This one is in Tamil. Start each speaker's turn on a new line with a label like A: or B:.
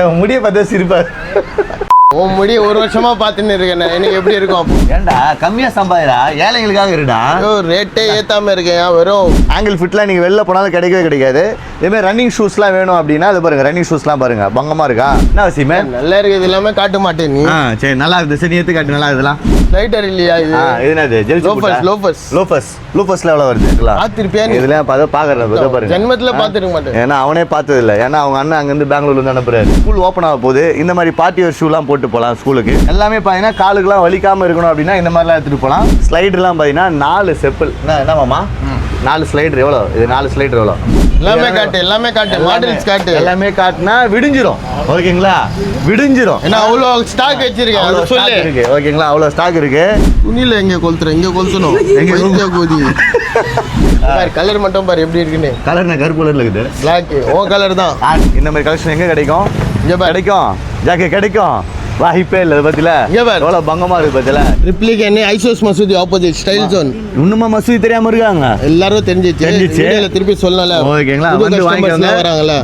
A: முடிய பார்த்தா சிரிப்பார்.
B: உன் முடி ஒரு வருஷமா பார்த்துன்னு இருக்கேன், எனக்கு எப்படி இருக்கும் அப்போ?
A: ஏன்டா கம்மியா சம்பாதிரா, ஏழைங்களுக்காக இருடா.
B: ரேட்டே ஏத்தாம இருக்கேன், வெறும்
A: ஆங்கிள் ஃபிட்லாம் நீங்கள் வெளில போனாலும் கிடைக்கவே கிடைக்காது. இதேமாதிரி ரன்னிங் ஷூஸ்லாம் வேணும் அப்படின்னா அது பாருங்க, ரன்னிங் ஷூஸ்லாம் பாருங்க பங்கமாக இருக்கா. என்ன அவசியமே
B: நல்லா இருக்குது. இது எல்லாமே காட்ட மாட்டேன் நீ.
A: சரி நல்லா இருக்குது. சரி எடுத்து காட்டு. நல்லா இருக்குதுலாம்.
B: லைட்டர் இல்லையா இது?
A: என்னது ஜெல்சி லோஃபஸ்ல எவ்வளோ வருது?
B: பார்த்துருப்பியா நீ?
A: இதெல்லாம் பார்க்கறது பாருங்க.
B: ஜென்மத்தில் பார்த்துருக்க மாட்டேன்.
A: ஏன்னா அவனே பார்த்தது இல்லை. ஏன்னா அவங்க அண்ணன் அங்கேருந்து பெங்களூர்லேருந்து அனுப்புறாரு. ஸ்கூல் ஓப்பன் ஆக போகுது. இந்த மாதிரி பார்ட்டி வேர் ஷூலாம் போட்டு போகலாம் ஸ்கூலுக்கு. எல்லாமே பார்த்தீங்கன்னா காலுக்குலாம் வலிக்காமல் இருக்கணும் அப்படின்னா இந்த மாதிரிலாம் எடுத்துகிட்டு போகலாம். ஸ்லைடர்லாம் பார்த்தீங்கன்னா 4 செப்பல். என்ன மாமா 4 ஸ்லைடர் எவ்வளோ? இது 4 ஸ்லைடர் எவ்வளோ?
B: எல்லாமே காட்டு மாடல்ஸ் காட்டு.
A: எல்லாமே காட்டுனா விடிஞ்சிரும். ஓகேங்களா? விடிஞ்சிரும்.
B: ஏன்னா அவ்வளோ ஸ்டாக் வச்சிருக்கேன்.
A: அவ்வளோ ஸ்டாக் இருக்கு. ஓகேங்களா? அவ்வளோ ஸ்டாக் இருக்கு.
B: துணியில் எங்கே கொளுத்துறேன்? இங்கே கொளுத்தணும். எங்கே கோதி கலர் மட்டும் பாரு எப்படி இருக்குன்னு.
A: கலர் நான் கருப்பு கலர்ல இருக்குது.
B: பிளாக் ஓ கலர் தான்.
A: இந்த மாதிரி கலெக்ஷன் எங்கே கிடைக்கும்?
B: இங்கே
A: கிடைக்கும். ஜாக்கெட் கிடைக்கும். வாய்ப்பே இல்லை. பத்தில எவ்வளோ பங்கமாக இருக்குது. பத்தில
B: ரிப்ளிகன் ஐசோஸ் மசூதி ஆப்போசிட் ஸ்டைல் ஜோன்.
A: இன்னுமா மசூதி தெரியாமல் இருக்காங்க?
B: எல்லாரும் தெரிஞ்சிச்சு. திருப்பி சொல்லல.
A: ஓகேங்களா?
B: வந்து வாங்கிட்டு வராங்களா?